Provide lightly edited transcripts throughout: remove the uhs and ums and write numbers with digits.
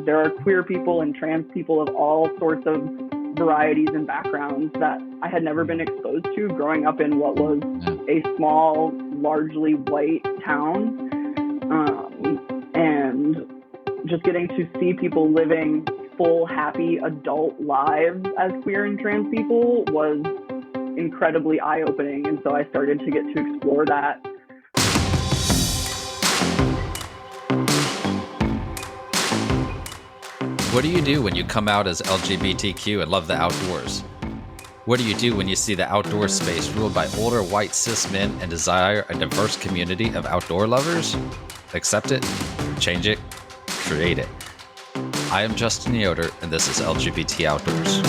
There are queer people and trans people of all sorts of varieties and backgrounds that I had never been exposed to growing up in what was a small, largely white town. And just getting to see people living full, happy adult lives as queer and trans people was incredibly eye-opening. And so I started to get to explore that. What do you do when you come out as LGBTQ and love the outdoors? What do you do when you see the outdoor space ruled by older white cis men and desire a diverse community of outdoor lovers? Accept it, change it, create it. I am Justin Yoder, and this is LGBT Outdoors.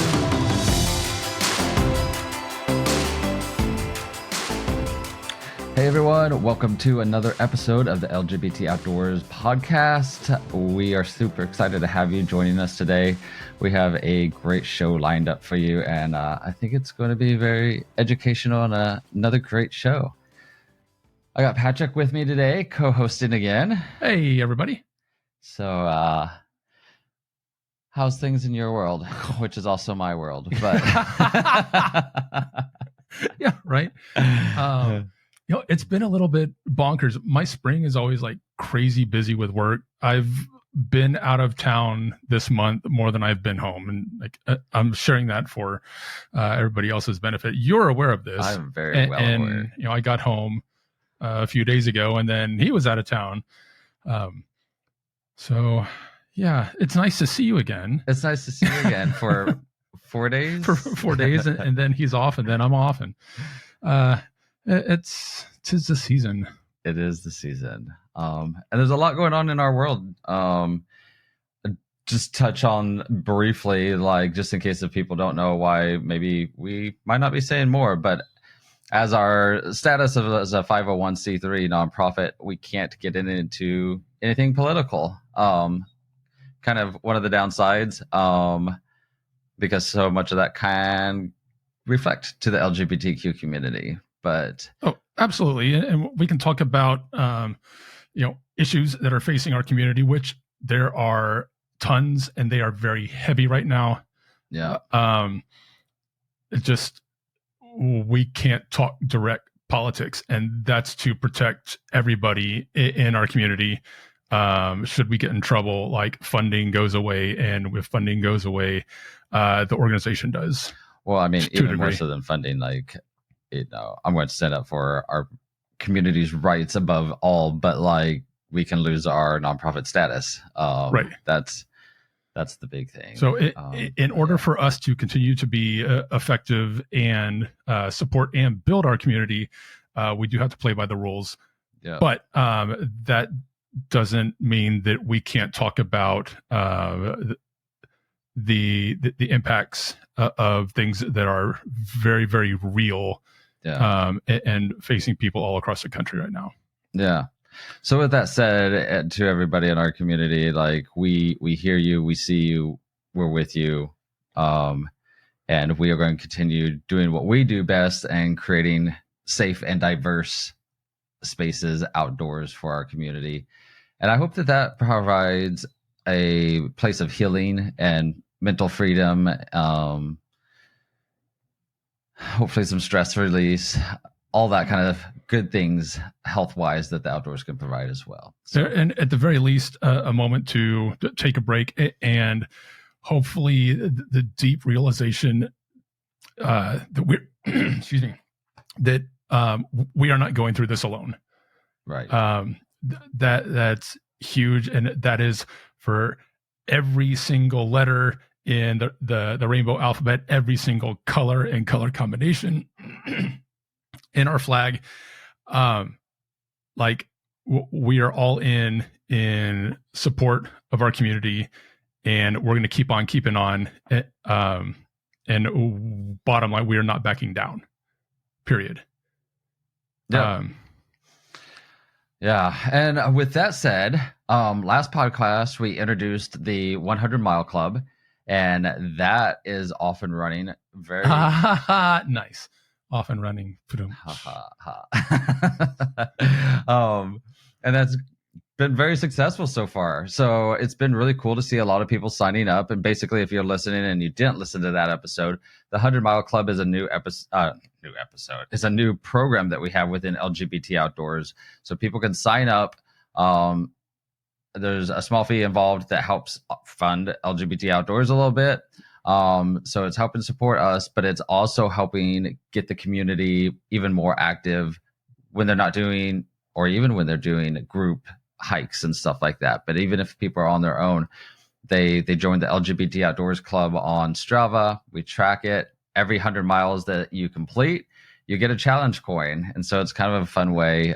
Hey everyone, welcome to another episode of the LGBT Outdoors Podcast. We are super excited to have you joining us today. We have a great show lined up for you, and I think it's going to be very educational and another great show. I got Patrick with me today, co-hosting again. Hey everybody. So, how's things in your world, which is also my world? But yeah, right. It's been a little bit bonkers. My spring is always like crazy busy with work. I've been out of town this month more than I've been home, and like I'm sharing that for everybody else's benefit. You're aware of this. I'm very well aware. And I got home a few days ago, and then he was out of town. So yeah, it's nice to see you again. It's nice to see you again for 4 days. For 4 days, and then he's off, and then I'm off, and tis the season. It is the season. And there's a lot going on in our world. Just touch on briefly, like just in case if people don't know why maybe we might not be saying more, but as our status as a 501c3 nonprofit, we can't get into anything political. Kind of one of the downsides, because so much of that can reflect to the LGBTQ community. But absolutely, and we can talk about issues that are facing our community, which there are tons, and they are very heavy right now. Yeah. It's just we can't talk direct politics, and that's to protect everybody in our community. Should we get in trouble, like funding goes away, and if funding goes away, the organization does. Well, I mean, even more so than funding, like, I'm going to stand up for our community's rights above all, but like we can lose our nonprofit status. Right. That's the big thing. So in order for us to continue to be effective and support and build our community, we do have to play by the rules. Yeah. But that doesn't mean that we can't talk about the impacts of things that are very, very real. Yeah. And facing people all across the country right now. Yeah. So with that said, to everybody in our community, like we hear you, we see you, we're with you. And we are going to continue doing what we do best and creating safe and diverse spaces outdoors for our community. And I hope that provides a place of healing and mental freedom, hopefully some stress release, all that kind of good things health-wise that the outdoors can provide as well. So, and at the very least, a moment to take a break and hopefully the deep realization that we're, excuse me, that we are not going through this alone. Right. That's huge. And that is for every single letter in the rainbow alphabet, every single color and color combination in our flag. We are all in support of our community, and we're going to keep on keeping on. And bottom line, we are not backing down, period. Yeah. Yeah. And with that said, last podcast, we introduced the 100 Mile Club, and that is off and running. Very nice. Off and running. And that's been very successful so far. So it's been really cool to see a lot of people signing up. And basically, if you're listening and you didn't listen to that episode, the 100 Mile Club is a new episode. It's a new program that we have within LGBT Outdoors. So people can sign up. There's a small fee involved that helps fund LGBT Outdoors a little bit. So it's helping support us, but it's also helping get the community even more active when they're not doing, or even when they're doing group hikes and stuff like that. But even if people are on their own, they join the LGBT Outdoors Club on Strava. We track it. Every 100 miles that you complete, you get a challenge coin. And so it's kind of a fun way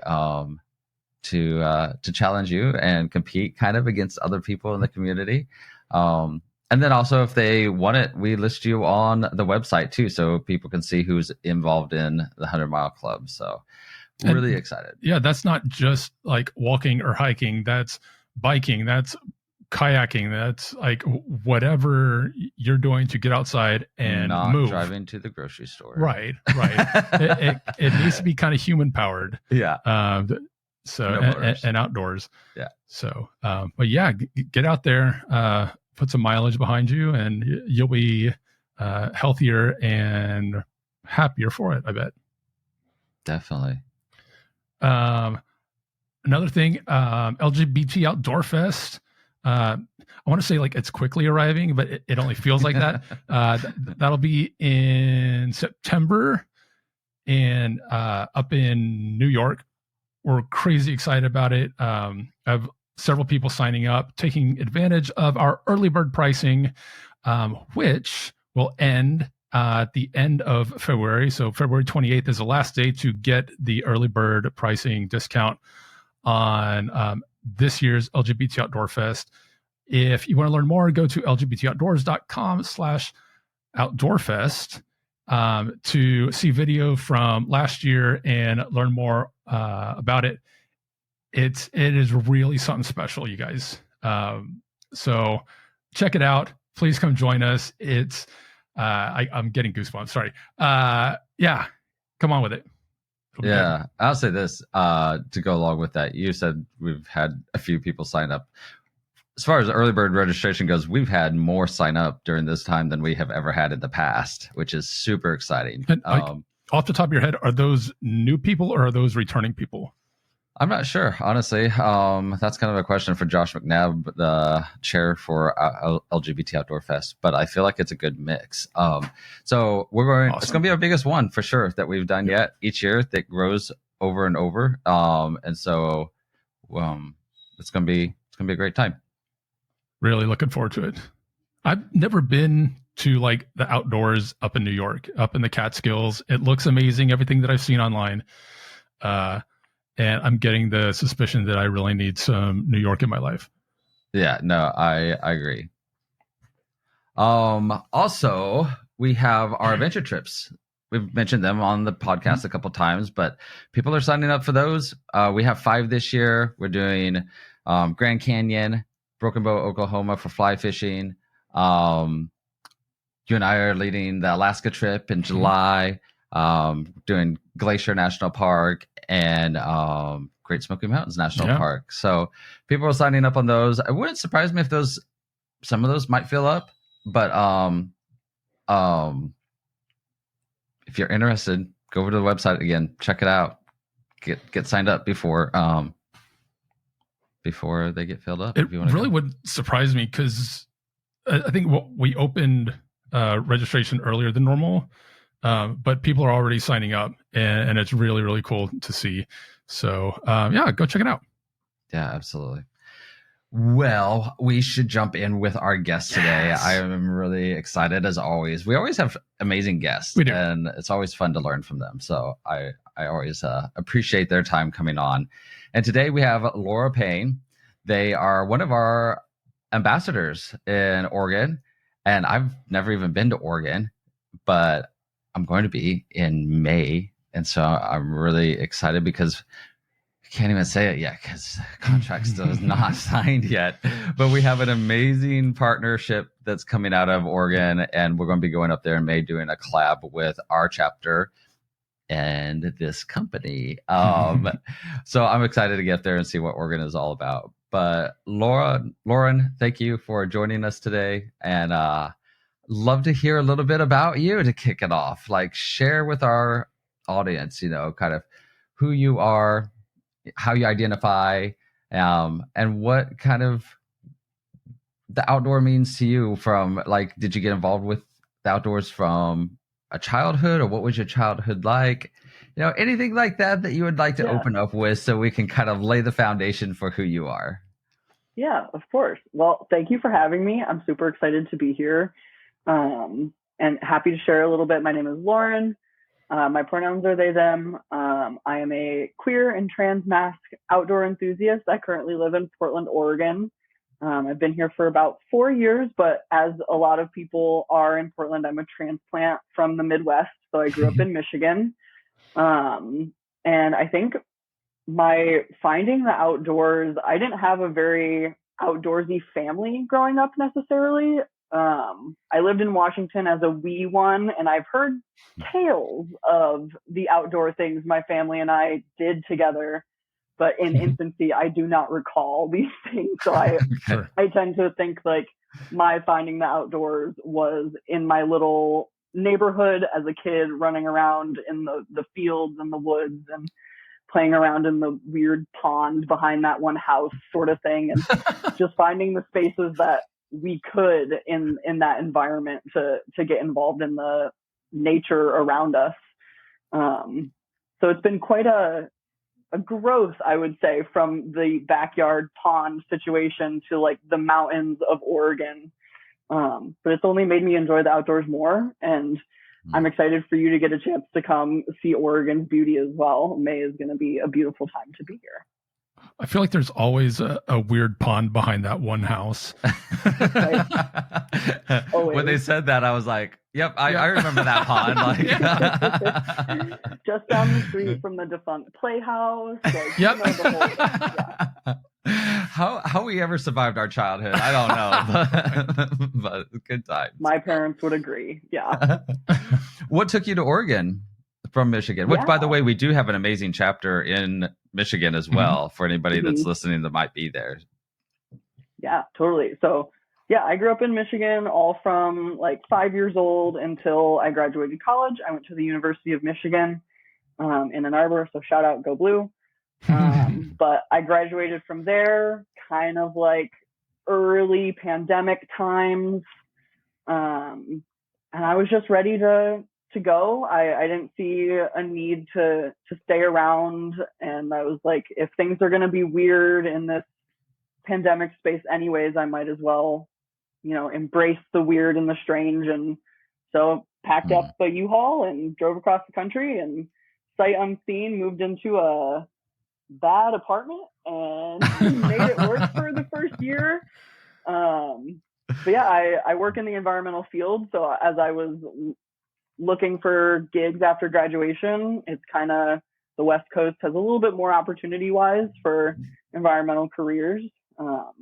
to challenge you and compete kind of against other people in the community. And then also, if they want it, we list you on the website too, so people can see who's involved in the 100 Mile Club. So really excited. Yeah, that's not just like walking or hiking. That's biking. That's kayaking. That's like whatever you're doing to get outside and not move. Driving to the grocery store. Right. It needs to be kind of human powered. Yeah. So No and outdoors. Yeah. So, but yeah, get out there, put some mileage behind you, and you'll be healthier and happier for it, I bet. Definitely. Another thing, LGBT Outdoor Fest. I want to say like it's quickly arriving, but it only feels like that. That'll be in September and up in New York. We're crazy excited about it. I have several people signing up, taking advantage of our early bird pricing, which will end at the end of February. So February 28th is the last day to get the early bird pricing discount on this year's LGBT Outdoor Fest. If you want to learn more, go to lgbtoutdoors.com/outdoorfest to see video from last year and learn more about it. It is really something special, you guys. So check it out. Please come join us. It's I'm getting goosebumps. Sorry. Yeah, come on with it. Yeah, I'll say this to go along with that. You said we've had a few people sign up. As far as early bird registration goes, we've had more sign up during this time than we have ever had in the past, which is super exciting. And, off the top of your head, are those new people or are those returning people? I'm not sure, honestly. That's kind of a question for Josh McNabb, the chair for LGBT Outdoor Fest, but I feel like it's a good mix. So we're going. Awesome. It's going to be our biggest one for sure that we've done yet each year. That grows over and over, and so it's going to be a great time. Really looking forward to it. I've never been to like the outdoors up in New York, up in the Catskills. It looks amazing. Everything that I've seen online. And I'm getting the suspicion that I really need some New York in my life. Yeah, no, I agree. Also, we have our adventure trips. We've mentioned them on the podcast a couple times, but people are signing up for those. We have 5 this year. We're doing Grand Canyon, Broken Bow, Oklahoma for fly fishing. You and I are leading the Alaska trip in July, doing Glacier National Park and Great Smoky Mountains National Park. So people are signing up on those. It wouldn't surprise me if some of those might fill up, but if you're interested, go over to the website again, check it out, get signed up before they get filled up. It really would surprise me because I think we opened registration earlier than normal. But people are already signing up and it's really, really cool to see. So, go check it out. Yeah, absolutely. Well, we should jump in with our guest today. Yes. I am really excited as always. We always have amazing guests and it's always fun to learn from them. So I always appreciate their time coming on. And today we have Laura Payne. They are one of our ambassadors in Oregon. And I've never even been to Oregon, but I'm going to be in May. And so I'm really excited because I can't even say it yet because contract still is not signed yet. But we have an amazing partnership that's coming out of Oregon. And we're going to be going up there in May doing a collab with our chapter and this company. So I'm excited to get there and see what Oregon is all about. But Loren, thank you for joining us today, and love to hear a little bit about you to kick it off. Like, share with our audience, kind of who you are, how you identify, and what kind of the outdoor means to you. From like, did you get involved with the outdoors from a childhood, or what was your childhood like? Anything like that you would like to open up with, so we can kind of lay the foundation for who you are. Yeah, of course. Well, thank you for having me. I'm super excited to be here, and happy to share a little bit. My name is Loren. My pronouns are they, them. I am a queer and trans mask outdoor enthusiast. I currently live in Portland, Oregon. I've been here for about 4 years, but as a lot of people are in Portland, I'm a transplant from the Midwest. So I grew up in Michigan. And I think my finding the outdoors, I didn't have a very outdoorsy family growing up necessarily. I lived in Washington as a wee one, and I've heard tales of the outdoor things my family and I did together. But in infancy, I do not recall these things. So I tend to think like my finding the outdoors was in my little neighborhood as a kid, running around in the fields and the woods and playing around in the weird pond behind that one house sort of thing. And just finding the spaces that we could in that environment to get involved in the nature around us. So it's been quite a growth, I would say, from the backyard pond situation to like the mountains of Oregon. But it's only made me enjoy the outdoors more. And I'm excited for you to get a chance to come see Oregon's beauty as well. May is going to be a beautiful time to be here. I feel like there's always a weird pond behind that one house. When they said that, I was like, yep, I remember that pond. Like, just down the street from the defunct playhouse. Like, yep. How we ever survived our childhood, I don't know. But good times. My parents would agree. Yeah. What took you to Oregon from Michigan? Which, by the way, we do have an amazing chapter in Michigan as well, for anybody that's listening that might be there. Yeah, totally. So yeah, I grew up in Michigan all from like 5 years old until I graduated college. I went to the University of Michigan in Ann Arbor. So shout out, go blue. But I graduated from there kind of like early pandemic times. And I was just ready to go. I didn't see a need to stay around. And I was like, if things are going to be weird in this pandemic space anyways, I might as well, embrace the weird and the strange. And so packed up a U-Haul and drove across the country, and sight unseen moved into a bad apartment and made it work for the first year. But yeah, I work in the environmental field. So as I was looking for gigs after graduation, it's kind of, the West Coast has a little bit more opportunity wise for environmental careers. So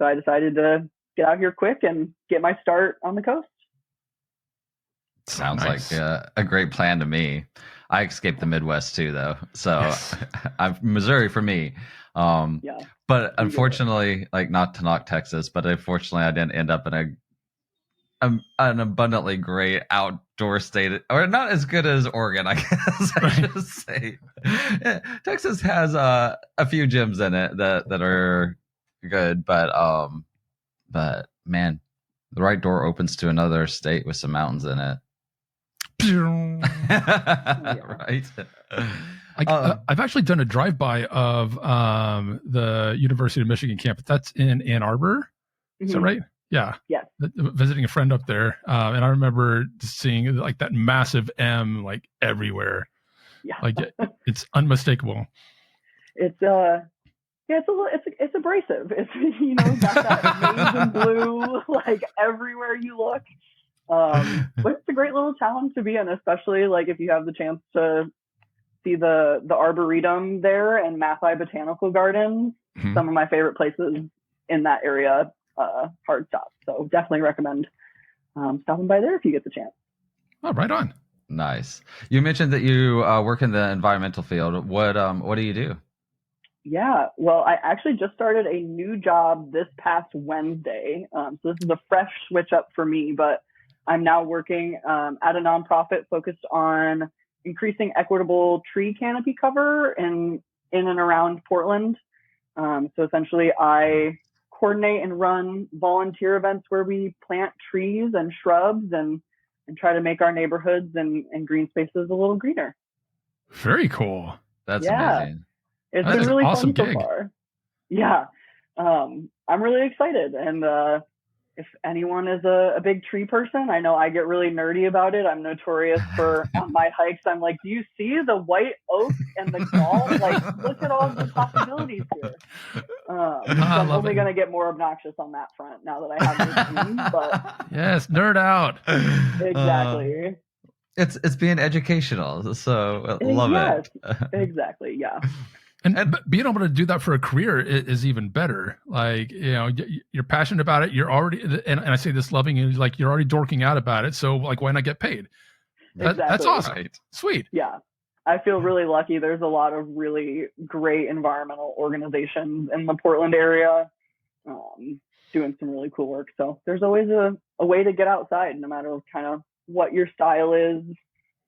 I decided to get out here quick and get my start on the coast. Sounds like a great plan to me. I escaped the Midwest too, though. So I'm Missouri for me. But unfortunately, like, not to knock Texas, but unfortunately I didn't end up in an abundantly great outdoor state, or not as good as Oregon, I guess I should say. Yeah, Texas has a few gyms in it that are good, but man, the right door opens to another state with some mountains in it. Right. I've actually done a drive-by of the University of Michigan campus. That's in Ann Arbor. Is that right? Yeah. Yeah. Visiting a friend up there. And I remember seeing like that massive M like everywhere. Yeah. Like it's unmistakable. It's it's abrasive. It's got that maize and blue like everywhere you look. But it's a great little town to be in, especially like if you have the chance to see the Arboretum there and Mathi Botanical Gardens. Some of my favorite places in that area, hard stop. So definitely recommend stopping by there if you get the chance. Oh, right on. Nice. You mentioned that you work in the environmental field. What do you do? Yeah, well, I actually just started a new job this past Wednesday. So this is a fresh switch up for me, but I'm now working at a nonprofit focused on increasing equitable tree canopy cover in and around Portland. So essentially, I coordinate and run volunteer events where we plant trees and shrubs and try to make our neighborhoods and green spaces a little greener. Very cool. That's amazing. It's been really fun so far. Yeah. I'm really excited. And if anyone is a big tree person, I know I get really nerdy about it. I'm notorious for on my hikes. I'm like, do you see the white oak and the gall? Like, look at all the possibilities here. So I'm only going to get more obnoxious on that front now that I have this team. But yes, nerd out. Exactly. It's being educational, so love it. Exactly. Yeah. And being able to do that for a career is even better. Like, you're passionate about it. You're already, and I say this loving you, like you're already dorking out about it. So like, why not get paid? That's awesome. Right. Sweet. Yeah. I feel really lucky. There's a lot of really great environmental organizations in the Portland area doing some really cool work. So there's always a way to get outside, no matter kind of what your style is,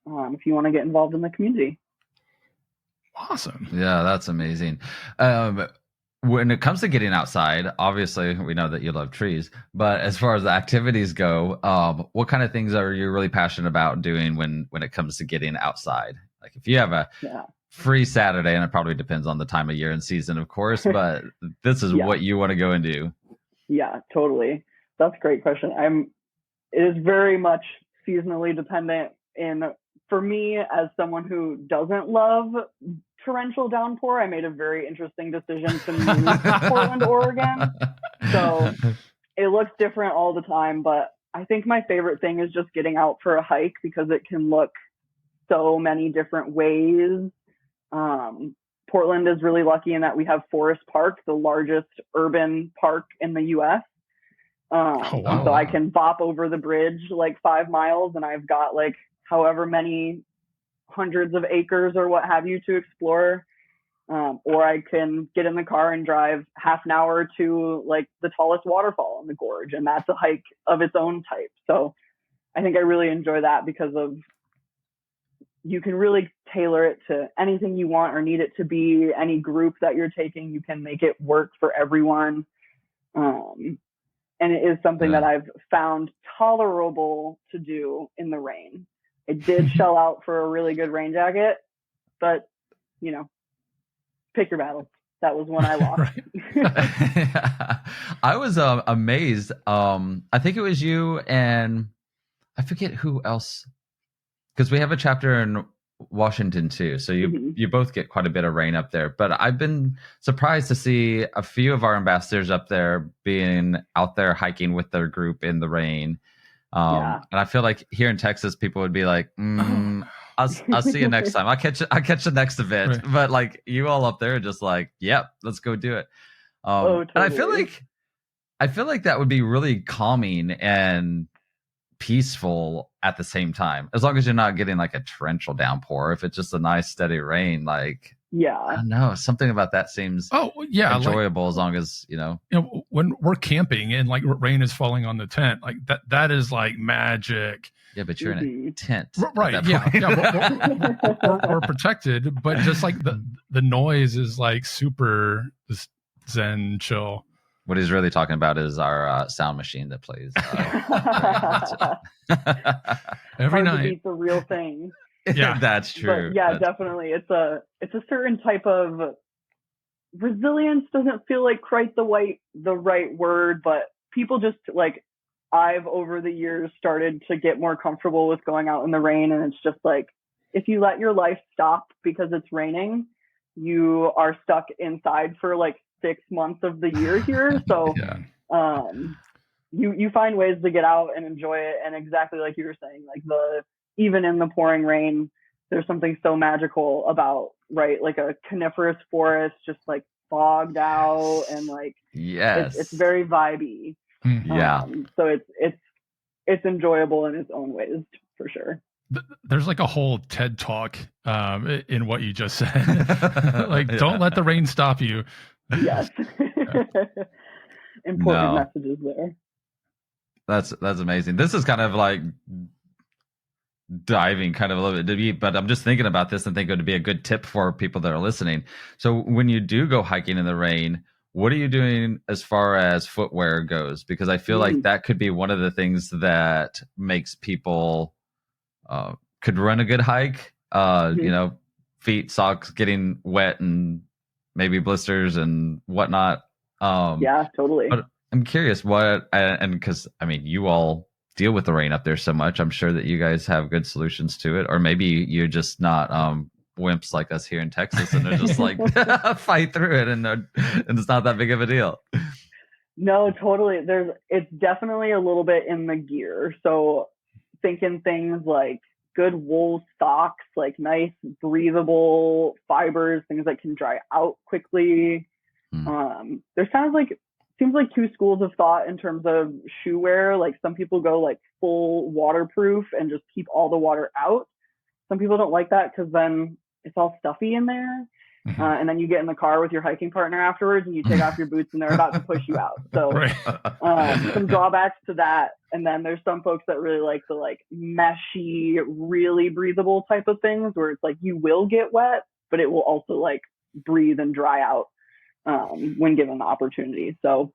if you want to get involved in the community. Awesome. Yeah, that's amazing. When it comes to getting outside, obviously we know that you love trees, but as far as the activities go, what kind of things are you really passionate about doing when it comes to getting outside? Like if you have a free Saturday, and it probably depends on the time of year and season, of course, but this is what you want to go and do. Yeah, totally. That's a great question. It is very much seasonally dependent. For me, as someone who doesn't love torrential downpour, I made a very interesting decision to move to Portland, Oregon. So it looks different all the time, but I think my favorite thing is just getting out for a hike because it can look so many different ways. Portland is really lucky in that we have Forest Park, the largest urban park in the U.S. So I can bop over the bridge like 5 miles and I've got like however many hundreds of acres or what have you to explore. Or I can get in the car and drive half an hour to like the tallest waterfall in the gorge. And that's a hike of its own type. So I think I really enjoy that because you can really tailor it to anything you want or need it to be. Any group that you're taking, you can make it work for everyone. And it is something that I've found tolerable to do in the rain. I did shell out for a really good rain jacket, but pick your battles. That was one I lost. I was amazed. I think it was you and I forget who else, because we have a chapter in Washington too. So you both get quite a bit of rain up there, but I've been surprised to see a few of our ambassadors up there being out there hiking with their group in the rain. And I feel like here in Texas, people would be like, I'll see you next time. I'll catch the next event. Right. But like you all up there are just like, yep, let's go do it. Totally. And I feel like that would be really calming and peaceful at the same time, as long as you're not getting like a torrential downpour. If it's just a nice steady rain, like I don't know, something about that seems enjoyable, like, as long as when we're camping and like rain is falling on the tent, like that is like magic. Yeah, but you're in a tent, right? We're protected, but just like the noise is like super zen chill. What he's really talking about is our sound machine that plays every night. It's a real thing. Yeah, that's true. But definitely, it's a certain type of resilience. Doesn't feel like quite the right word, but people just like, I've over the years started to get more comfortable with going out in the rain, and it's just like, if you let your life stop because it's raining, you are stuck inside for like 6 months of the year here. So you find ways to get out and enjoy it. And exactly like you were saying, like even in the pouring rain, there's something so magical about, right? Like a coniferous forest, just like fogged out and like, it's very vibey. Yeah. So it's enjoyable in its own ways for sure. There's like a whole TED talk in what you just said. Like, don't let the rain stop you. Yes. Important messages there. That's amazing. This is kind of like diving kind of a little bit deep, but I'm just thinking about this and think it would be a good tip for people that are listening. So when you do go hiking in the rain, what are you doing as far as footwear goes? Because I feel like that could be one of the things that makes people could run a good hike. You know, feet, socks getting wet and maybe blisters and whatnot. Yeah, totally. But I'm curious and because I mean, you all deal with the rain up there so much. I'm sure that you guys have good solutions to it, or maybe you're just not wimps like us here in Texas, and they're just like fight through it, and it's not that big of a deal. No, totally. It's definitely a little bit in the gear. So thinking things like good wool socks, like nice breathable fibers, things that can dry out quickly. There's kind of seems like two schools of thought in terms of shoe wear. Like some people go like full waterproof and just keep all the water out. Some people don't like that because then it's all stuffy in there. And then you get in the car with your hiking partner afterwards and you take off your boots and they're about to push you out. So some drawbacks to that. And then there's some folks that really like the like meshy, really breathable type of things where it's like you will get wet, but it will also like breathe and dry out when given the opportunity. So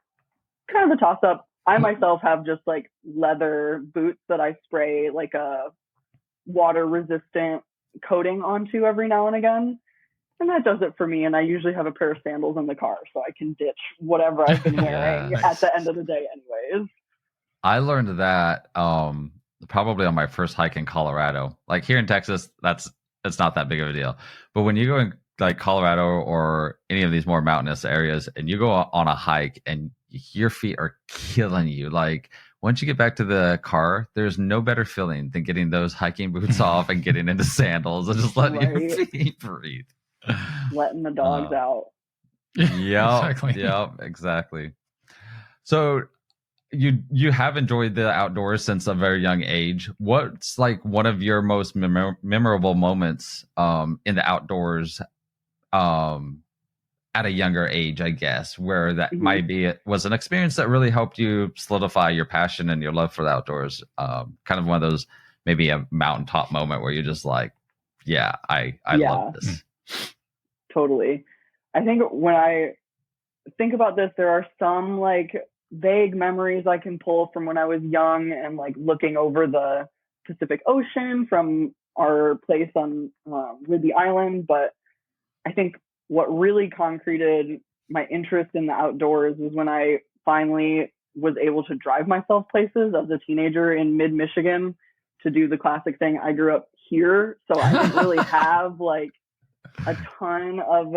kind of a toss up. I myself have just like leather boots that I spray like a water resistant coating onto every now and again. And that does it for me. And I usually have a pair of sandals in the car so I can ditch whatever I've been wearing at the end of the day anyways. I learned that probably on my first hike in Colorado. Like here in Texas, it's not that big of a deal. But when you go in like Colorado or any of these more mountainous areas and you go on a hike and your feet are killing you, like once you get back to the car, there's no better feeling than getting those hiking boots off and getting into sandals and just letting your feet breathe. Letting the dogs out. Yeah, exactly. So you have enjoyed the outdoors since a very young age. What's like one of your most memorable moments in the outdoors at a younger age, I guess, where that was an experience that really helped you solidify your passion and your love for the outdoors? Kind of one of those, maybe a mountaintop moment where you're just like, I love this. Totally. I think when I think about this, there are some like vague memories I can pull from when I was young and like looking over the Pacific Ocean from our place on Whidbey Island. But I think what really concreted my interest in the outdoors was when I finally was able to drive myself places as a teenager in mid-Michigan to do the classic thing. I grew up here, so I didn't really have like a ton of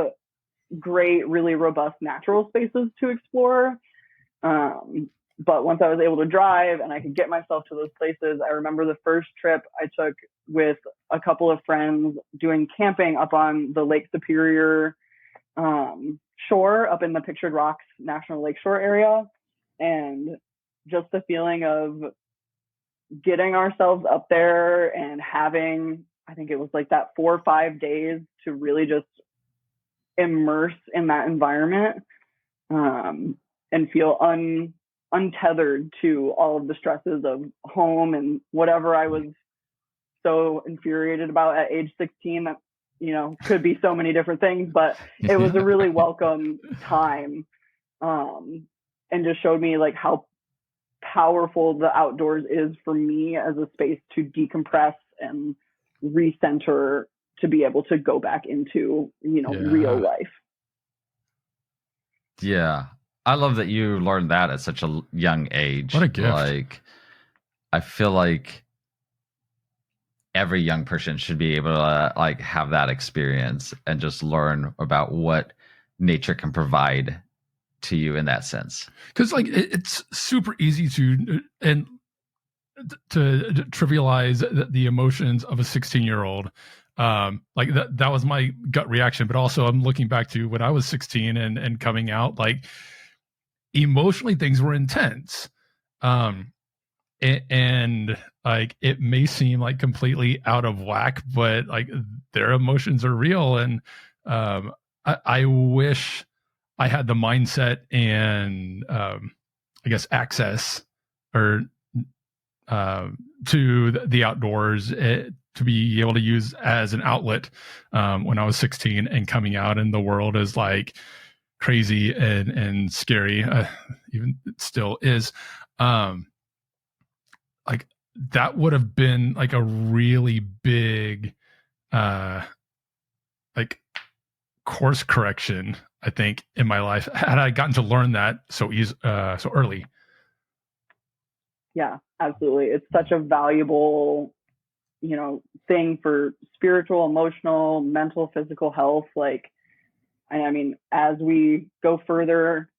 great, really robust natural spaces to explore. But once I was able to drive and I could get myself to those places, I remember the first trip I took with a couple of friends doing camping up on the Lake Superior shore up in the Pictured Rocks National Lakeshore area. And just the feeling of getting ourselves up there and having, I think it was like that 4 or 5 days to really just immerse in that environment and feel untethered to all of the stresses of home and whatever I was so infuriated about at age 16 that, you know, could be so many different things, but it was a really welcome time and just showed me like how powerful the outdoors is for me as a space to decompress and recenter to be able to go back into, you know, real life. Yeah. I love that you learned that at such a young age. What a gift. Like, I feel like every young person should be able to like have that experience and just learn about what nature can provide to you in that sense. Because like it's super easy to trivialize the emotions of a 16-year-old. Like that was my gut reaction, but also I'm looking back to when I was 16 and coming out, like emotionally things were intense. and like it may seem like completely out of whack, but like their emotions are real. And I wish I had the mindset and I guess access or to the outdoors to be able to use as an outlet when I was 16 and coming out in the world as like crazy and scary, even it still is. Like that would have been like a really big like course correction, I think, in my life had I gotten to learn that so early. Yeah, absolutely. It's such a valuable, thing for spiritual, emotional, mental, physical health. Like, I mean, as we go further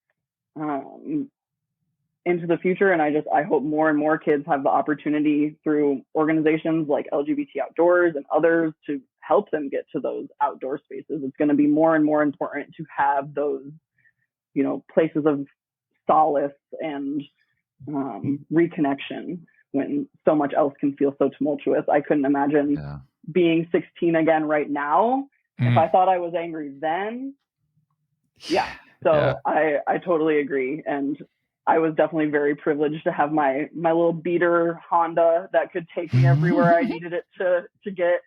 into the future, and I hope more and more kids have the opportunity through organizations like LGBT Outdoors and others to help them get to those outdoor spaces. It's going to be more and more important to have those, places of solace and reconnection when so much else can feel so tumultuous. I couldn't imagine being 16 again right now. If I thought I was angry then, I totally agree. And I was definitely very privileged to have my little beater Honda that could take me everywhere I needed it to get.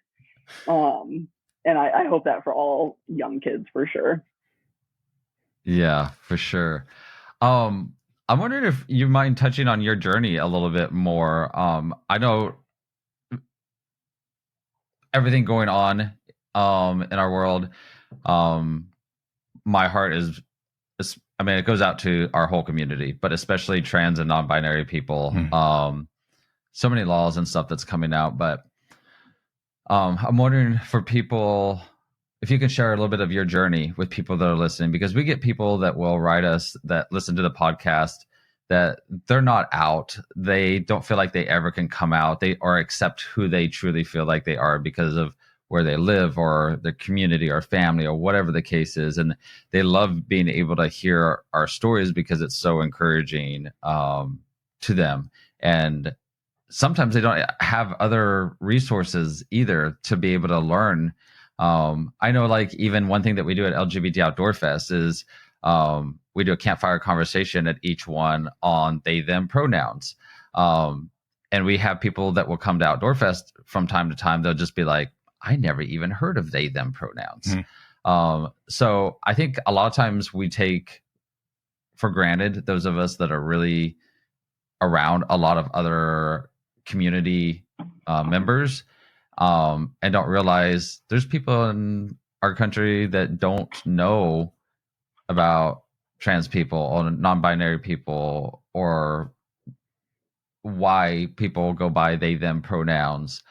And I hope that for all young kids for sure. Yeah, for sure. I'm wondering if you mind touching on your journey a little bit more. I know everything going on in our world. My heart is, it goes out to our whole community, but especially trans and non-binary people. So many laws and stuff that's coming out, but I'm wondering for people, if you can share a little bit of your journey with people that are listening, because we get people that will write us that listen to the podcast that they're not out. They don't feel like they ever can come out. They or accept who they truly feel like they are because of where they live or their community or family or whatever the case is. And they love being able to hear our stories because it's so encouraging to them. And sometimes they don't have other resources either to be able to learn. I know, like, even one thing that we do at LGBT Outdoor Fest is we do a campfire conversation at each one on they, them pronouns. And we have people that will come to Outdoor Fest from time to time. They'll just be like, I never even heard of they, them pronouns. So I think a lot of times we take for granted, those of us that are really around a lot of other community members, and don't realize there's people in our country that don't know about trans people or non-binary people or why people go by they, them pronouns.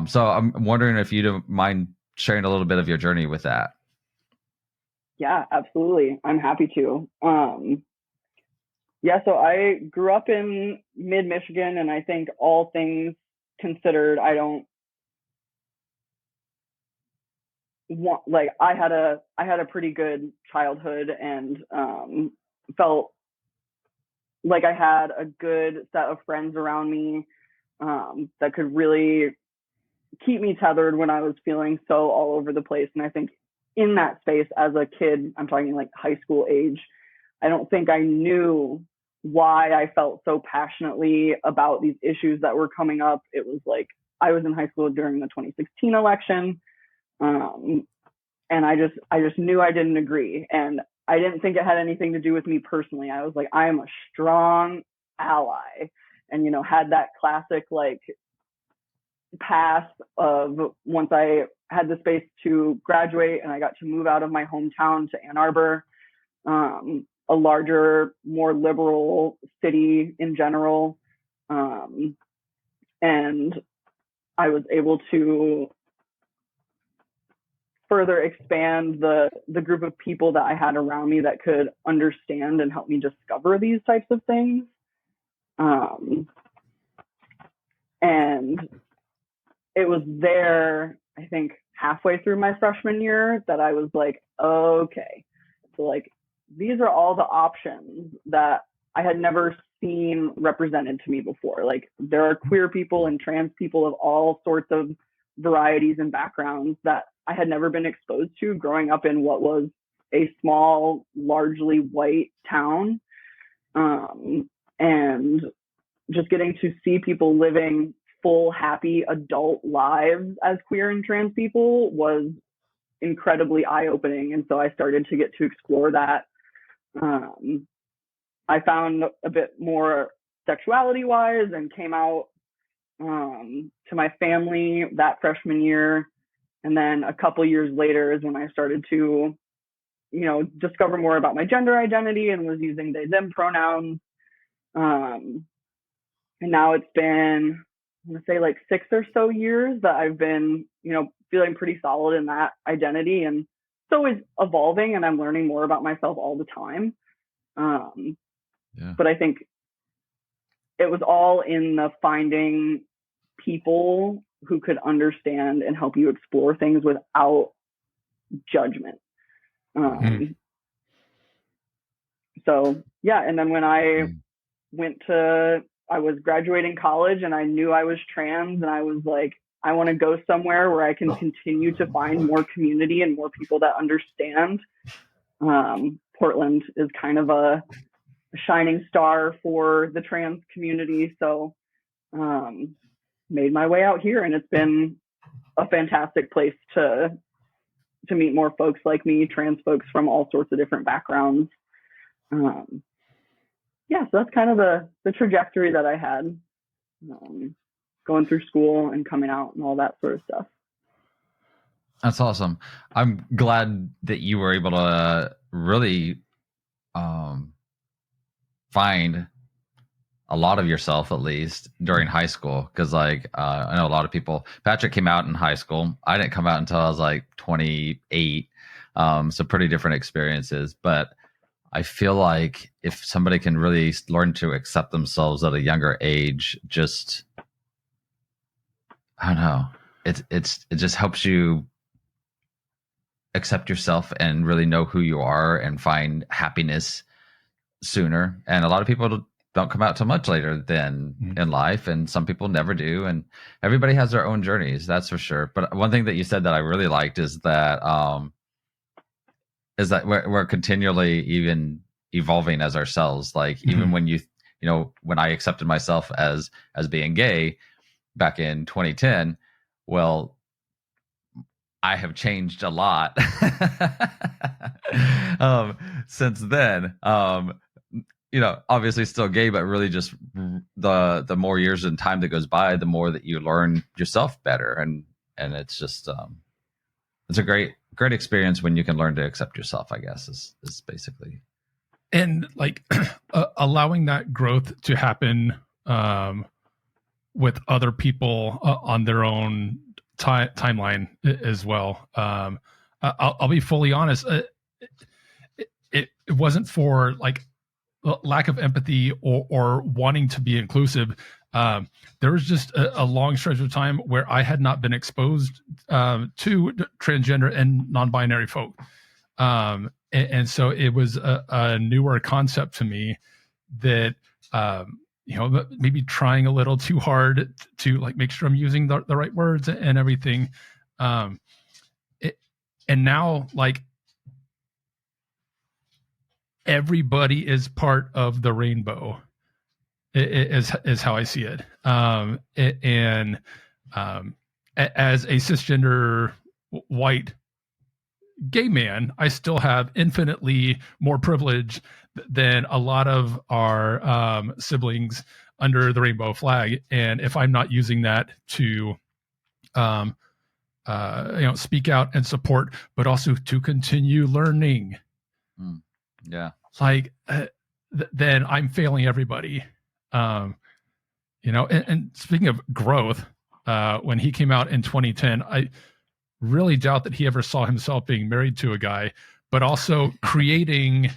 So I'm wondering if you don't mind sharing a little bit of your journey with that. Yeah, absolutely. I'm happy to. So I grew up in mid-Michigan, and I think all things considered, I don't want, like, I had a pretty good childhood and felt like I had a good set of friends around me that could really keep me tethered when I was feeling so all over the place. And I think in that space as a kid, I'm talking like high school age, I don't think I knew why I felt so passionately about these issues that were coming up. It was like I was in high school during the 2016 election, and I just knew I didn't agree, and I didn't think it had anything to do with me personally. I was like, I am a strong ally, and had that classic like path of once I had the space to graduate and I got to move out of my hometown to Ann Arbor, a larger, more liberal city in general. And I was able to further expand the group of people that I had around me that could understand and help me discover these types of things. And it was there, I think, halfway through my freshman year that I was like, okay, so like, these are all the options that I had never seen represented to me before. Like, there are queer people and trans people of all sorts of varieties and backgrounds that I had never been exposed to growing up in what was a small, largely white town. And just getting to see people living full, happy adult lives as queer and trans people was incredibly eye-opening. And so I started to get to explore that. I found a bit more sexuality-wise and came out to my family that freshman year. And then a couple years later is when I started to, discover more about my gender identity and was using they, them pronouns. And now it's been, I'm going to say like 6 or so years that I've been, feeling pretty solid in that identity. And it's always evolving and I'm learning more about myself all the time. But I think it was all in the finding people who could understand and help you explore things without judgment. So, yeah. And then when I I was graduating college and I knew I was trans and I was like, I want to go somewhere where I can continue to find more community and more people that understand. Portland is kind of a shining star for the trans community. So, made my way out here and it's been a fantastic place to meet more folks like me, trans folks from all sorts of different backgrounds. So that's kind of the trajectory that I had, going through school and coming out and all that sort of stuff. That's awesome. I'm glad that you were able to really find a lot of yourself, at least during high school. Because I know a lot of people, Patrick came out in high school. I didn't come out until I was like 28. So pretty different experiences. But I feel like if somebody can really learn to accept themselves at a younger age, I don't know, it just helps you accept yourself and really know who you are and find happiness sooner. And a lot of people don't come out till much later than in life, and some people never do. And everybody has their own journeys, that's for sure. But one thing that you said that I really liked is that we're continually even evolving as ourselves. Like even when when I accepted myself as being gay back in 2010, well, I have changed a lot since then. Obviously still gay, but really just the more years and time that goes by, the more that you learn yourself better. And it's just, it's a great experience when you can learn to accept yourself, I guess is basically. And like allowing that growth to happen with other people on their own timeline as well. I'll be fully honest. It wasn't for like lack of empathy or wanting to be inclusive. There was just a long stretch of time where I had not been exposed to transgender and non-binary folk. And so it was a newer concept to me that, maybe trying a little too hard to like make sure I'm using the right words and everything. And now like everybody is part of the rainbow is how I see it. And as a cisgender white gay man, I still have infinitely more privilege than a lot of our siblings under the rainbow flag. And if I'm not using that to, speak out and support, but also to continue learning, then I'm failing everybody. And speaking of growth, when he came out in 2010, I really doubt that he ever saw himself being married to a guy, but also creating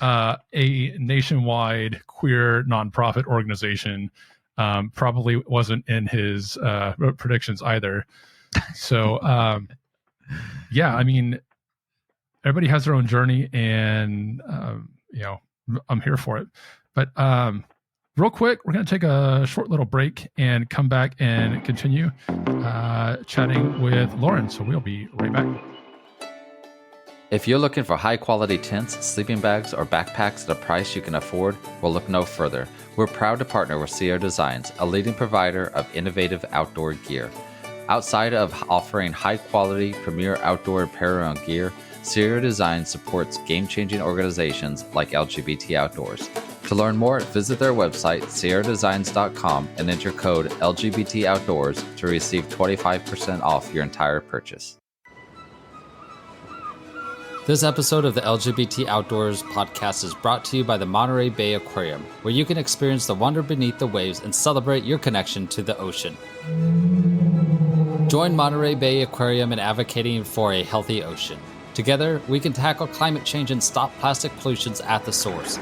a nationwide queer nonprofit organization probably wasn't in his predictions either. So, I mean, everybody has their own journey, and I'm here for it. But real quick, we're going to take a short little break and come back and continue chatting with Loren. So we'll be right back. If you're looking for high-quality tents, sleeping bags, or backpacks at a price you can afford, well, look no further. We're proud to partner with Sierra Designs, a leading provider of innovative outdoor gear. Outside of offering high-quality, premier outdoor apparel and gear, Sierra Designs supports game-changing organizations like LGBT Outdoors. To learn more, visit their website, sierradesigns.com, and enter code LGBT Outdoors to receive 25% off your entire purchase. This episode of the LGBT Outdoors Podcast is brought to you by the Monterey Bay Aquarium, where you can experience the wonder beneath the waves and celebrate your connection to the ocean. Join Monterey Bay Aquarium in advocating for a healthy ocean. Together, we can tackle climate change and stop plastic pollutions at the source.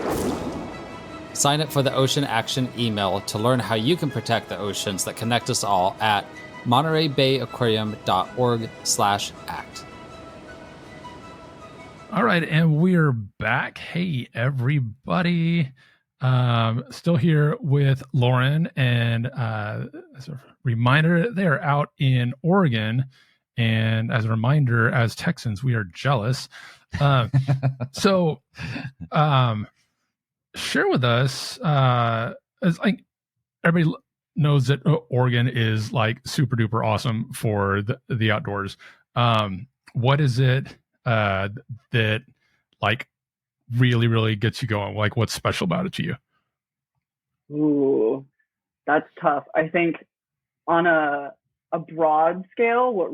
Sign up for the Ocean Action email to learn how you can protect the oceans that connect us all at montereybayaquarium.org/act. All right, and we're back. Hey, everybody. Still here with Loren, and as a reminder, they are out in Oregon, and as a reminder, as Texans, we are jealous. So share with us, as like everybody knows that Oregon is like super duper awesome for the outdoors. What is it that like really gets you going? Like, what's special about it to you? Ooh, that's tough. I think on a broad scale, what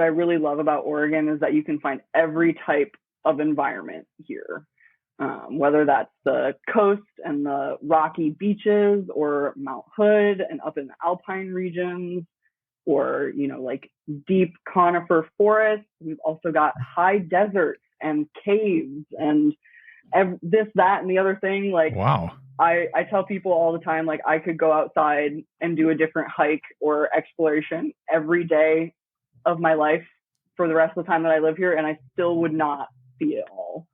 I really love about Oregon is that you can find every type of environment here, whether that's the coast and the rocky beaches, or Mount Hood and up in the alpine regions, or, you know, like deep conifer forests. We've also got high deserts and caves and this, that, and the other thing. Like, wow. I tell people all the time, like, I could go outside and do a different hike or exploration every day of my life for the rest of the time that I live here, and I still would not see it all.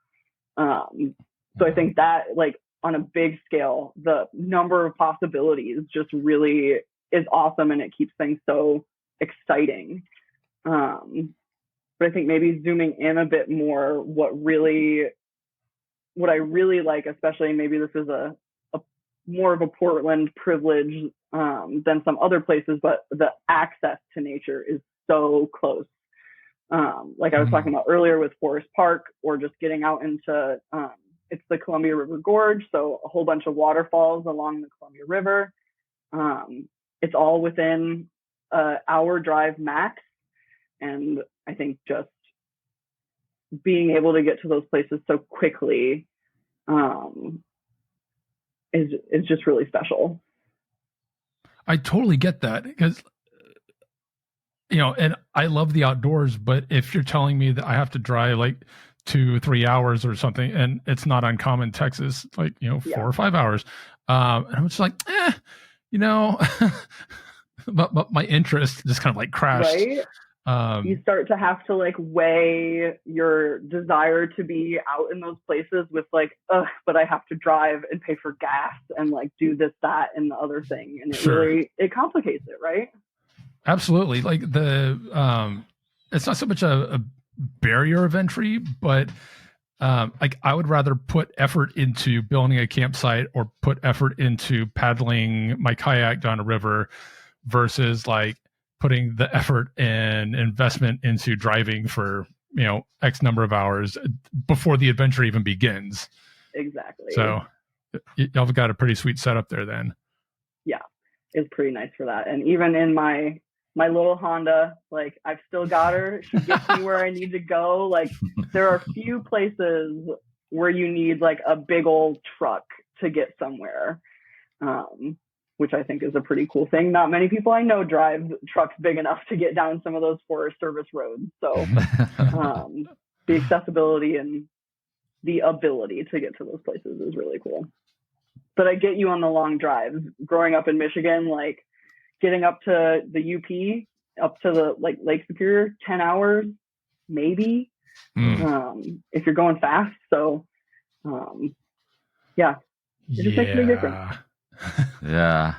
So I think that, like, on a big scale, the number of possibilities just really is awesome, and it keeps things so exciting. But I think maybe zooming in a bit more, what I really like, especially maybe this is a more of a Portland privilege than some other places, but the access to nature is so close. Like I was talking about earlier with Forest Park, or just getting out into, it's the Columbia River Gorge, so a whole bunch of waterfalls along the Columbia River. It's all within an hour drive max. And I think just being able to get to those places so quickly is just really special. I totally get that, because, you know, and I love the outdoors, but if you're telling me that I have to drive like 2-3 hours or something, and it's not uncommon, Texas, like, you know, 4 or 5 hours, and I'm just like, you know, but my interest just kind of like crashed. Right? You start to have to like weigh your desire to be out in those places with like, but I have to drive and pay for gas and like do this, that, and the other thing. And it really, it complicates it, right? Absolutely. Like it's not so much a barrier of entry, but like I would rather put effort into building a campsite or put effort into paddling my kayak down a river versus like putting the effort and investment into driving for, you know, X number of hours before the adventure even begins. Exactly. So y'all have got a pretty sweet setup there then. Yeah, it's pretty nice for that. And even in my little Honda, like, I've still got her. She gets me where I need to go. Like, there are few places where you need like a big old truck to get somewhere. Which I think is a pretty cool thing. Not many people I know drive trucks big enough to get down some of those Forest Service roads. So the accessibility and the ability to get to those places is really cool. But I get you on the long drives. Growing up in Michigan, like getting up to the UP, up to the like Lake Superior, 10 hours, maybe, if you're going fast. So yeah. It just makes a big difference. Yeah.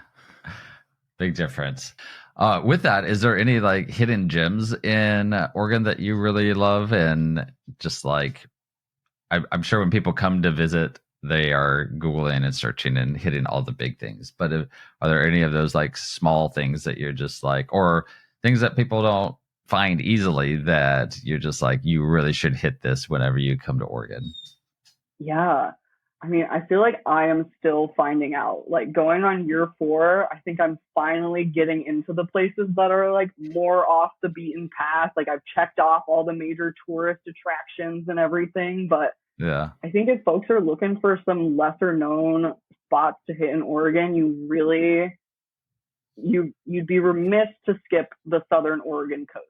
Big difference. With that, is there any like hidden gems in Oregon that you really love? And just like, I'm sure when people come to visit, they are Googling and searching and hitting all the big things. But are there any of those like small things that you're just like, or things that people don't find easily that you're just like, you really should hit this whenever you come to Oregon? Yeah. I mean, I feel like I am still finding out. Like going on year 4, I think I'm finally getting into the places that are like more off the beaten path. Like I've checked off all the major tourist attractions and everything, but Yeah. I think if folks are looking for some lesser known spots to hit in Oregon, you'd be remiss to skip the Southern Oregon coast.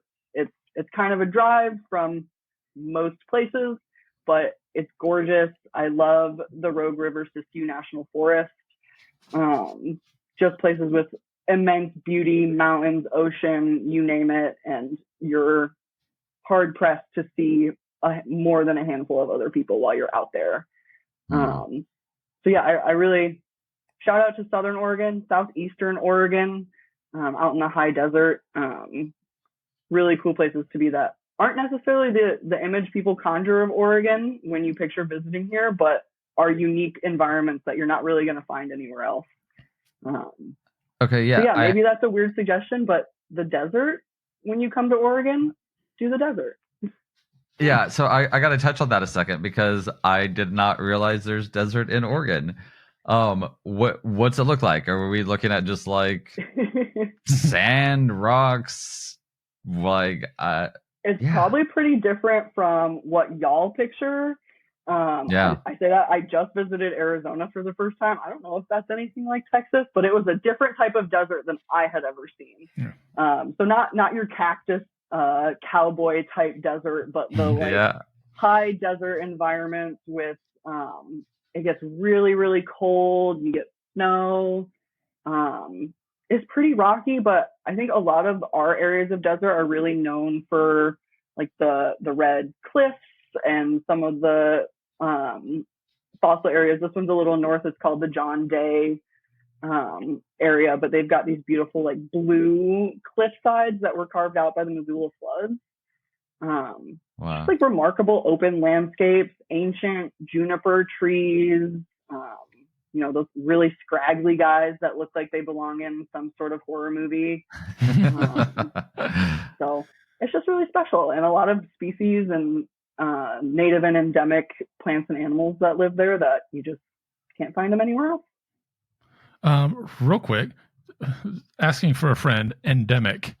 It's kind of a drive from most places, but it's gorgeous. I love the Rogue River Siskiyou National Forest. Just places with immense beauty, mountains, ocean, you name it, and you're hard pressed to see more than a handful of other people while you're out there. So yeah, I really shout out to Southern Oregon, Southeastern Oregon, out in the high desert. Really cool places to be that aren't necessarily the image people conjure of Oregon when you picture visiting here, but are unique environments that you're not really going to find anywhere else. Okay, yeah. So yeah, maybe that's a weird suggestion, but the desert, when you come to Oregon, do the desert. Yeah, so I got to touch on that a second because I did not realize there's desert in Oregon. What's it look like? Are we looking at just like sand, rocks? Like, it's probably pretty different from what y'all picture. Yeah. I say that I just visited Arizona for the first time. I don't know if that's anything like Texas, but it was a different type of desert than I had ever seen. Yeah. So not your cactus cowboy type desert, but the high desert environments with it gets really, really cold. You get snow. It's pretty rocky, but I think a lot of our areas of desert are really known for like the red cliffs and some of the fossil areas. This one's a little north. It's called the John Day area, but they've got these beautiful like blue cliff sides that were carved out by the Missoula floods. Wow. Just like remarkable open landscapes, ancient juniper trees, those really scraggly guys that look like they belong in some sort of horror movie. So it's just really special, and a lot of species and native and endemic plants and animals that live there that you just can't find them anywhere else. Real quick, asking for a friend, endemic.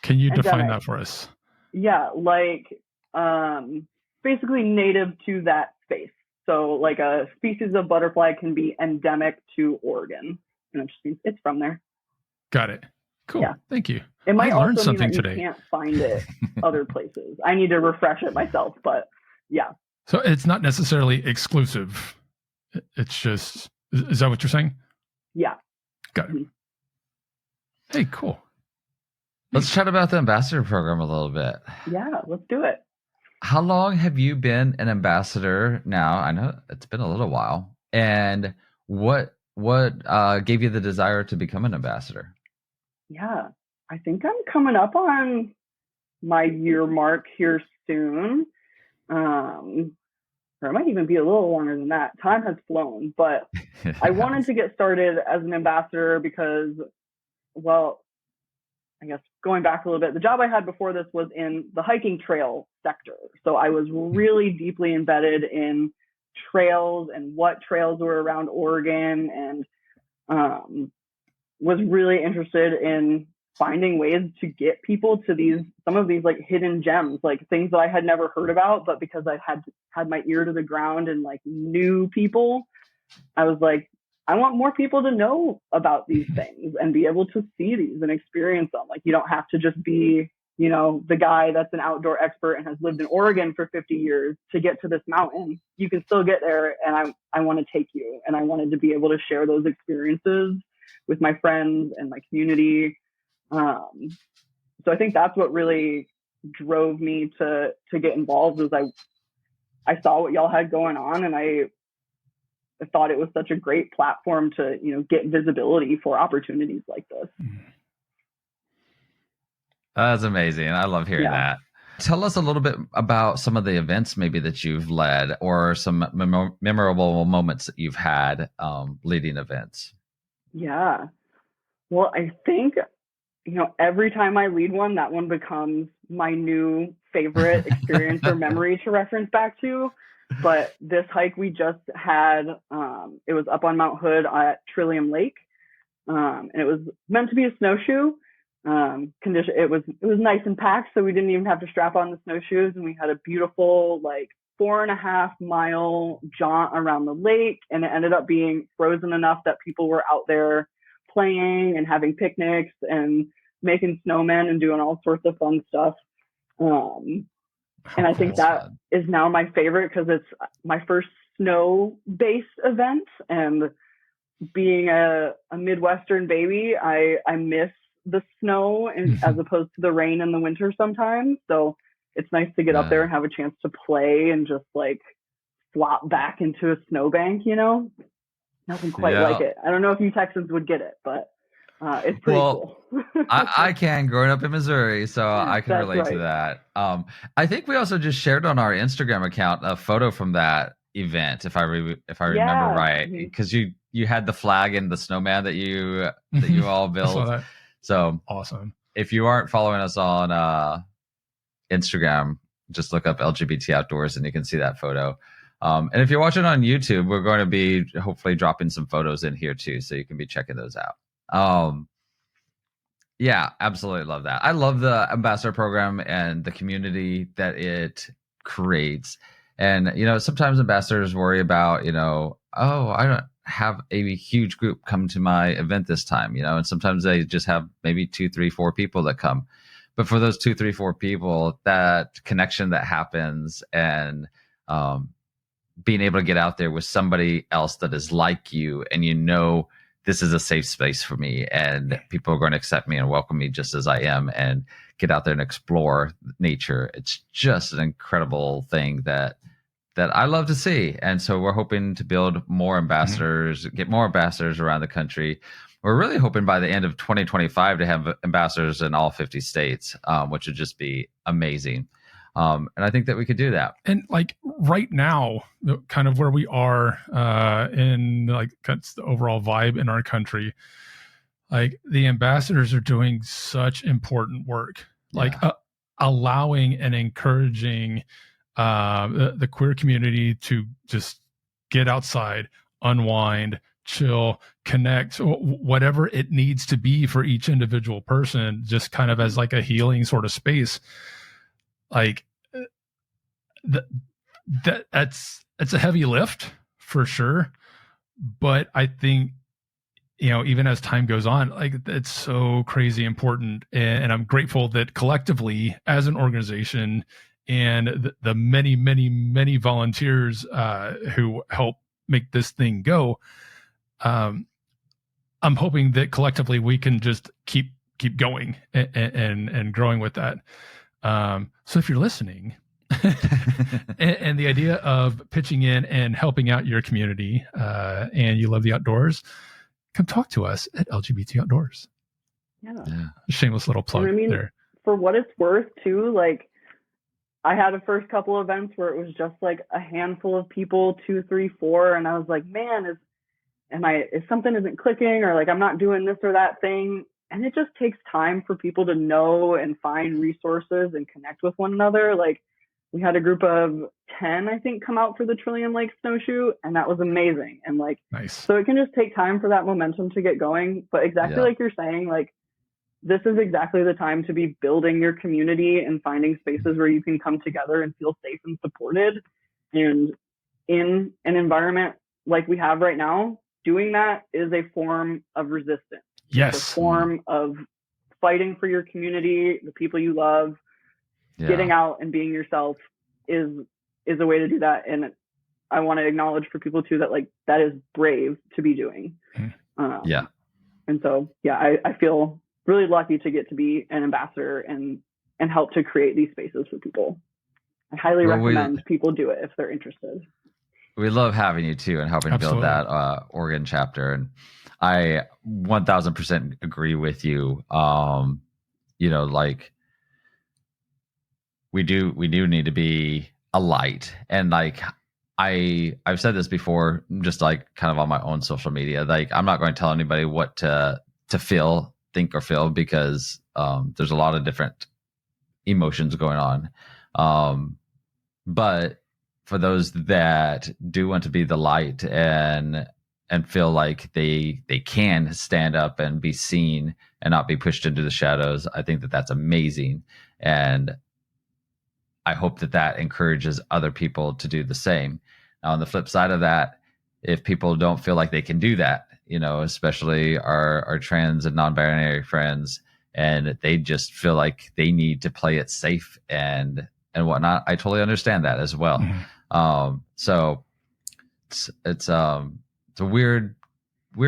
Can you define that for us? Yeah, like basically native to that space. So like a species of butterfly can be endemic to Oregon, and it just means it's from there. Got it. Cool. Yeah. Thank you. It might I learned also something mean that today. You can't find it other places. I need to refresh it myself, but yeah. So it's not necessarily exclusive. It's just, is that what you're saying? Yeah. Got it. Mm-hmm. Hey, cool. Let's chat about the ambassador program a little bit. Yeah, let's do it. How long have you been an ambassador now? I know it's been a little while. And what gave you the desire to become an ambassador? Yeah, I think I'm coming up on my year mark here soon. Or it might even be a little longer than that. Time has flown, but I wanted to get started as an ambassador because, well, I guess going back a little bit, the job I had before this was in the hiking trail sector. So I was really deeply embedded in trails and what trails were around Oregon, and was really interested in finding ways to get people to some of these like hidden gems, like things that I had never heard about, but because I had my ear to the ground and like knew people, I was like, I want more people to know about these things and be able to see these and experience them. Like you don't have to just be, the guy that's an outdoor expert and has lived in Oregon for 50 years to get to this mountain. You can still get there, and I want to take you, and I wanted to be able to share those experiences with my friends and my community. So I think that's what really drove me to get involved, was I saw what y'all had going on, and I thought it was such a great platform to, get visibility for opportunities like this. That's amazing. I love hearing that. Tell us a little bit about some of the events maybe that you've led, or some memorable moments that you've had leading events. Yeah. Well, I think, every time I lead one, that one becomes my new favorite experience or memory to reference back to. But this hike we just had, it was up on Mount Hood at Trillium Lake. And it was meant to be a snowshoe. Condition, it was nice and packed, so we didn't even have to strap on the snowshoes, and we had a beautiful 4.5 mile jaunt around the lake, and it ended up being frozen enough that people were out there playing and having picnics and making snowmen and doing all sorts of fun stuff. And I think that is now my favorite because it's my first snow-based event, and being a Midwestern baby, I miss the snow as opposed to the rain in the winter sometimes. So it's nice to get up there and have a chance to play and just flop back into a snowbank, Nothing quite like it. I don't know if you Texans would get it, but it's pretty cool. I can, growing up in Missouri, so I can relate to that. I think we also just shared on our Instagram account a photo from that event, if I remember right, because you had the flag and the snowman that you all built. So awesome. If you aren't following us on Instagram, just look up LGBT Outdoors and you can see that photo. And if you're watching on YouTube, we're going to be hopefully dropping some photos in here too, so you can be checking those out. Yeah, absolutely love that. I love the ambassador program and the community that it creates. And, sometimes ambassadors worry about, I don't have a huge group come to my event this time, and sometimes they just have maybe 2, 3, 4 people that come. But for those 2, 3, 4 people, that connection that happens, and being able to get out there with somebody else that is like you, and this is a safe space for me, and people are going to accept me and welcome me just as I am, and get out there and explore nature. It's just an incredible thing that I love to see. And so we're hoping to build more ambassadors, get more ambassadors around the country. We're really hoping by the end of 2025 to have ambassadors in all 50 states, which would just be amazing. And I think that we could do that. And right now, kind of where we are in that's the overall vibe in our country, the ambassadors are doing such important work, allowing and encouraging the queer community to just get outside, unwind, chill, connect, whatever it needs to be for each individual person, just kind of as a healing sort of space. That's a heavy lift for sure. But I think, even as time goes on, it's so crazy important. And I'm grateful that collectively as an organization, and the many, many, many volunteers who help make this thing go, I'm hoping that collectively we can just keep going and growing with that. So if you're listening and the idea of pitching in and helping out your community and you love the outdoors, come talk to us at LGBT Outdoors. Yeah. Shameless little plug there. For what it's worth too, I had a first couple events where it was just a handful of people, 2, 3, 4. And I was like, man, if something isn't clicking, or I'm not doing this or that thing. And it just takes time for people to know and find resources and connect with one another. We had a group of 10, I think, come out for the Trillium Lake snowshoe, and that was amazing. And nice. So it can just take time for that momentum to get going. But exactly like you're saying, this is exactly the time to be building your community and finding spaces where you can come together and feel safe and supported. And in an environment like we have right now, doing that is a form of resistance. Yes. It's a form of fighting for your community, the people you love. Getting out and being yourself is a way to do that. And I want to acknowledge for people too that that is brave to be doing. And so, I feel really lucky to get to be an ambassador and help to create these spaces for people. I highly recommend people do it if they're interested. we love having you too and helping build that Oregon chapter. And I 1000% agree with you. You know, like we do need to be a light. And like I've said this before, just like kind of on my own social media. Like I'm not going to tell anybody what to feel, think or feel, because there's a lot of different emotions going on. But for those that do want to be the light and feel like they can stand up and be seen and not be pushed into the shadows, I think that that's amazing. And I hope that that encourages other people to do the same. Now, on the flip side of that, if people don't feel like they can do that, you know, especially our trans and non-binary friends, and they just feel like they need to play it safe and whatnot, I totally understand that as well. Mm-hmm. So it's a weird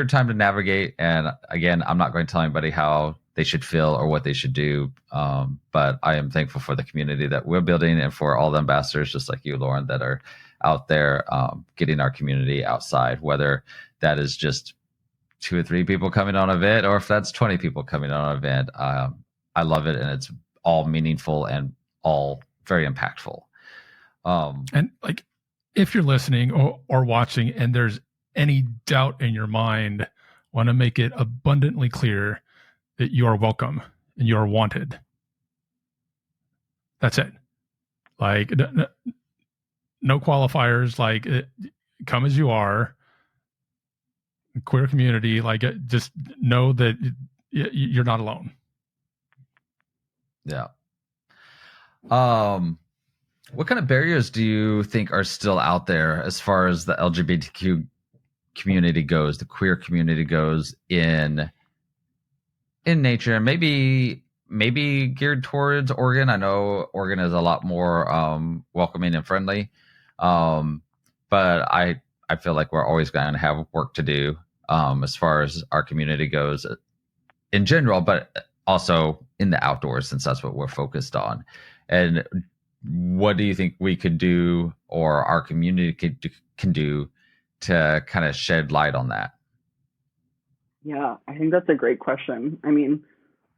time to navigate. And again, I'm not going to tell anybody how they should feel or what they should do. But I am thankful for the community that we're building and for all the ambassadors, just like you, Loren, that are out there getting our community outside, whether that is just 2 or 3 people coming on an event or if that's 20 people coming on an event. I love it. And it's all meaningful and all very impactful. And like, if you're listening or watching and there's any doubt in your mind, want to make it abundantly clear that you are welcome and you are wanted. That's it. Like no qualifiers, like come as you are. Queer community, like just know that you're not alone. Yeah. What kind of barriers do you think are still out there as far as the LGBTQ community goes, the queer community goes in nature, and maybe geared towards Oregon? I know Oregon is a lot more welcoming and friendly, but I feel like we're always going to have work to do as far as our community goes in general, but also in the outdoors, since that's what we're focused on. And what do you think we could do, or our community can do, to kind of shed light on that? Yeah, I think that's a great question. I mean,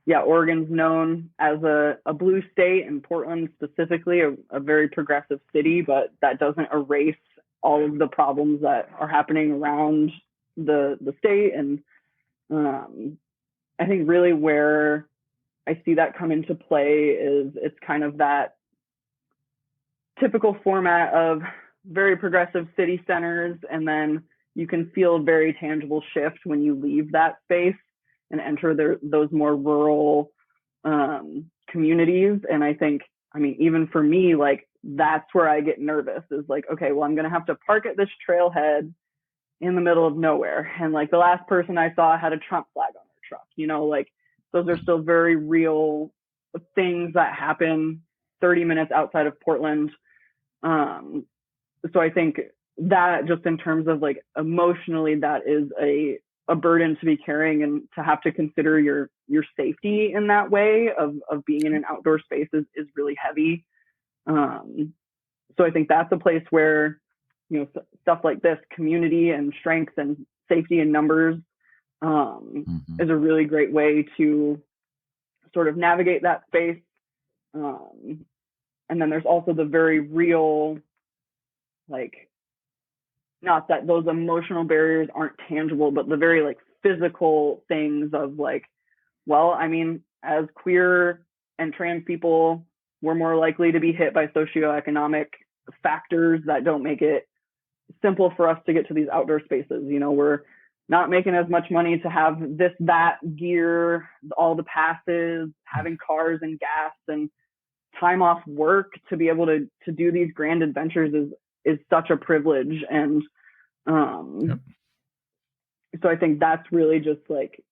yeah, Oregon's known as a blue state, and Portland specifically a very progressive city, but that doesn't erase all of the problems that are happening around the state. And I think really where I see that come into play is it's kind of that typical format of very progressive city centers, and then you can feel a very tangible shift when you leave that space and enter those more rural communities. And I think, I mean, even for me, like that's where I get nervous, is like, okay, well, I'm going to have to park at this trailhead in the middle of nowhere. And like the last person I saw had a Trump flag on their truck, you know, like those are still very real things that happen 30 minutes outside of Portland. So I think that just in terms of like emotionally, that is a burden to be carrying, and to have to consider your safety in that way of being in an outdoor space is really heavy. So I think that's a place where, you know, stuff like this, community and strength and safety in numbers, is a really great way to sort of navigate that space. And then there's also the very real, like, not that those emotional barriers aren't tangible, but the very like physical things of like, well, I mean, as queer and trans people, we're more likely to be hit by socioeconomic factors that don't make it simple for us to get to these outdoor spaces. You know, we're not making as much money to have that gear, all the passes, having cars and gas and time off work to be able to do these grand adventures is such a privilege. And so I think that's really just like,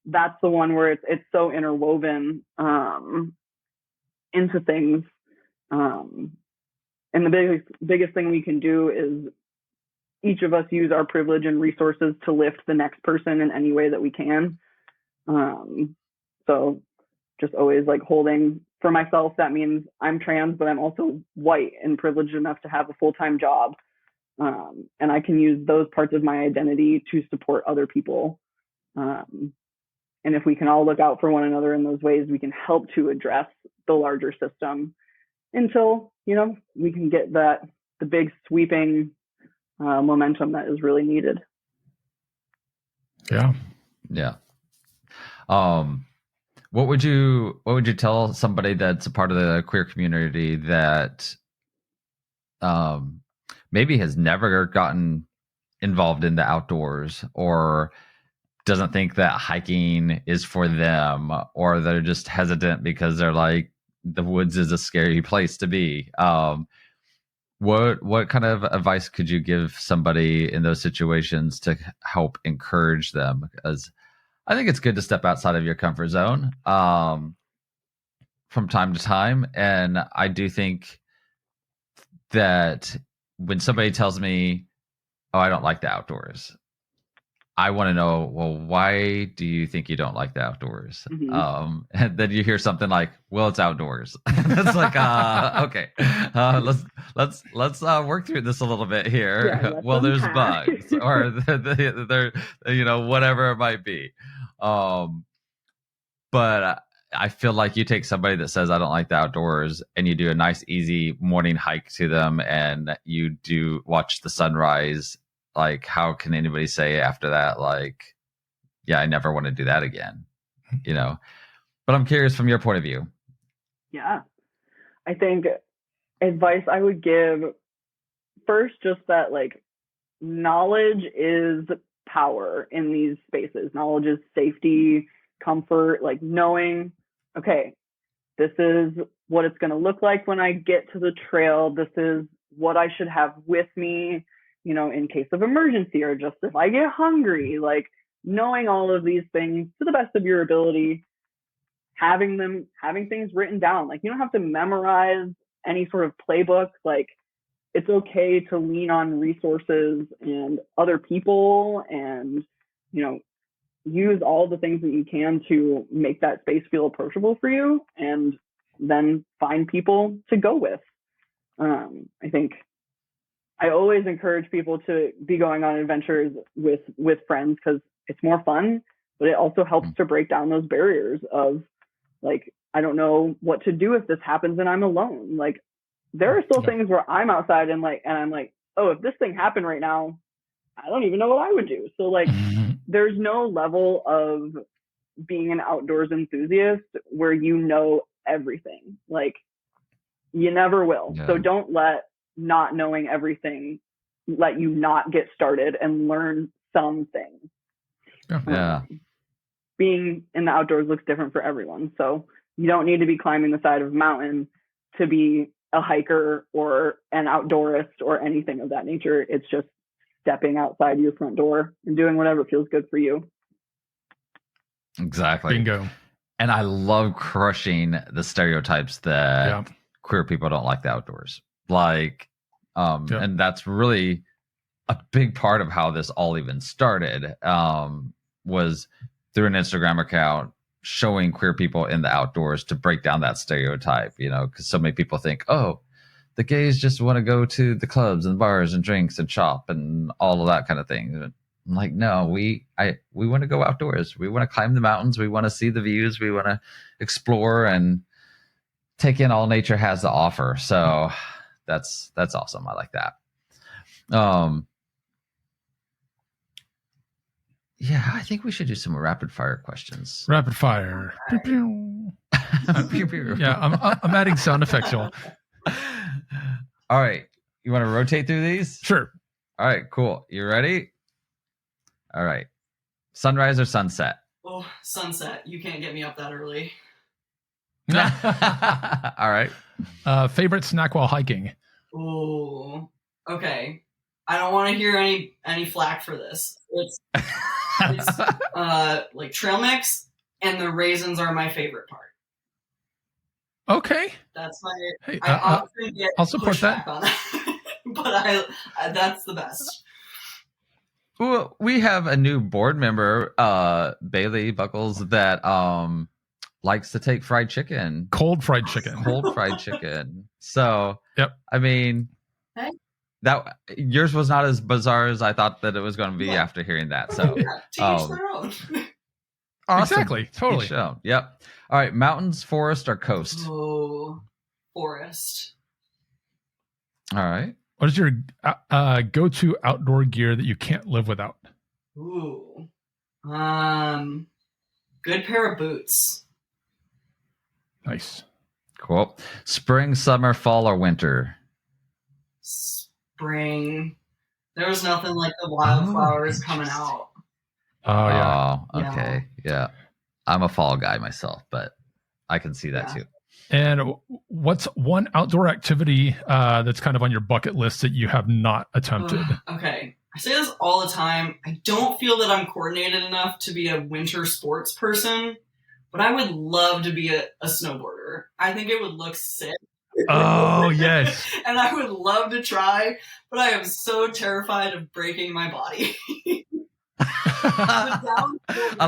that's the one where it's so interwoven into things. And the biggest thing we can do is each of us use our privilege and resources to lift the next person in any way that we can. So just always like holding, for myself, that means I'm trans, but I'm also white and privileged enough to have a full-time job. And I can use those parts of my identity to support other people. And if we can all look out for one another in those ways, we can help to address the larger system until, we can get the big sweeping momentum that is really needed. Yeah. Yeah. What would you tell somebody that's a part of the queer community that maybe has never gotten involved in the outdoors, or doesn't think that hiking is for them, or they're just hesitant because they're like, the woods is a scary place to be? What kind of advice could you give somebody in those situations to help encourage them? Because I think it's good to step outside of your comfort zone from time to time. And I do think that when somebody tells me, oh, I don't like the outdoors, I want to know, well, why do you think you don't like the outdoors? Mm-hmm. And then you hear something like, well, it's outdoors. It's like, okay, let's work through this a little bit here. Yeah, well, there's bugs, or there, whatever it might be. But I feel like you take somebody that says, I don't like the outdoors, and you do a nice, easy morning hike to them, and you do watch the sunrise. Like, how can anybody say after that, like, yeah, I never want to do that again, But I'm curious from your point of view. Yeah. I think advice I would give first, just that, like, knowledge is power in these spaces. Knowledge is safety, comfort, like knowing, okay, this is what it's going to look like when I get to the trail. This is what I should have with me, in case of emergency, or just if I get hungry, like knowing all of these things to the best of your ability, having things written down. Like, you don't have to memorize any sort of playbook. Like, it's okay to lean on resources and other people, and, use all the things that you can to make that space feel approachable for you, and then find people to go with. I think I always encourage people to be going on adventures with friends, because it's more fun, but it also helps to break down those barriers of, like, I don't know what to do if this happens and I'm alone. Like, there are still things where I'm outside and I'm like, oh, if this thing happened right now, I don't even know what I would do. So, like, there's no level of being an outdoors enthusiast where everything. Like, you never will. Yeah. So don't let not knowing everything let you not get started and learn some things. Yeah. Being in the outdoors looks different for everyone. So you don't need to be climbing the side of a mountain to be a hiker or an outdoorist or anything of that nature. It's just stepping outside your front door and doing whatever feels good for you. Exactly. Bingo. And I love crushing the stereotypes that queer people don't like the outdoors. Like, and that's really a big part of how this all even started, was through an Instagram account showing queer people in the outdoors to break down that stereotype, because so many people think, oh, the gays just want to go to the clubs and bars and drinks and shop and all of that kind of thing. I'm like, no, we want to go outdoors. We want to climb the mountains. We want to see the views. We want to explore and take in all nature has to offer. So that's awesome. I like that. Yeah, I think we should do some rapid fire questions. Rapid fire. Pew, pew. Pew, pew. Yeah, I'm adding sound effects, y'all. All right. You want to rotate through these? Sure. All right, cool. You ready? All right. Sunrise or sunset? Oh, sunset. You can't get me up that early. All right. Favorite snack while hiking? Oh, okay. I don't want to hear any flack for this. It's like trail mix, and the raisins are my favorite part. Okay. That's my. Hey, I often get I'll support that. on that. But that's the best. Well, we have a new board member, Bailey Buckles, that likes to take fried chicken. Cold fried chicken. Cold fried chicken. So, yep. I mean, hey. that yours was not as bizarre as I thought that it was going to be after hearing that. So, Yeah, to each their own. awesome. Exactly. Totally. Each own. Yep. All right. Mountains, forest, or coast? Oh, forest. All right. What is your go-to outdoor gear that you can't live without? Ooh. Good pair of boots. Nice. Cool. Spring, summer, fall, or winter? Spring. There was nothing like the wildflowers coming out. Oh, yeah. Oh, okay. Yeah. I'm a fall guy myself, but I can see that too. And what's one outdoor activity that's kind of on your bucket list that you have not attempted? Okay. I say this all the time. I don't feel that I'm coordinated enough to be a winter sports person, but I would love to be a snowboarder. I think it would look sick. Oh, yes. And I would love to try, but I am so terrified of breaking my body. I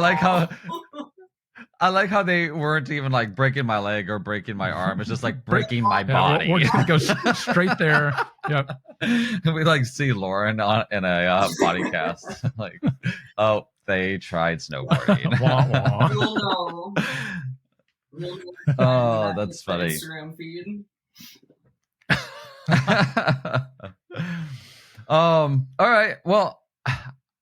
like how they weren't even like breaking my leg or breaking my arm. It's just like breaking my body. We're just gonna go straight there. Yep. We like see Loren in a body cast. Like, oh, they tried snowboarding. Wah, You'll know. Oh, that's funny. Instagram feed. All right. Well,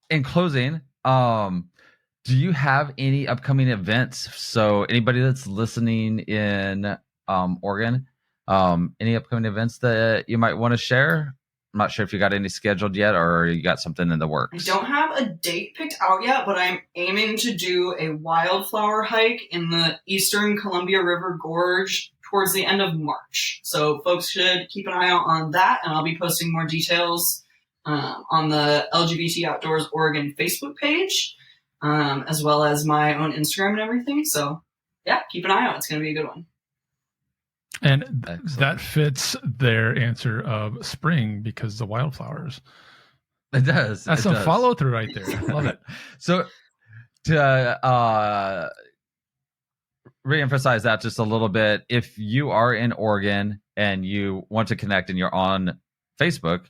in closing, do you have any upcoming events? So anybody that's listening in Oregon, any upcoming events that you might want to share? I'm not sure if you got any scheduled yet or you got something in the works. I don't have a date picked out yet, but I'm aiming to do a wildflower hike in the eastern Columbia River Gorge towards the end of March. So folks should keep an eye out on that, and I'll be posting more details on the LGBT Outdoors Oregon Facebook page, as well as my own Instagram and everything. So yeah, keep an eye out. It's going to be a good one. And Excellent. that fits their answer of spring because the wildflowers. It does. That's it a does. follow through right there. I love it. So to reemphasize that just a little bit, if you are in Oregon and you want to connect and you're on Facebook,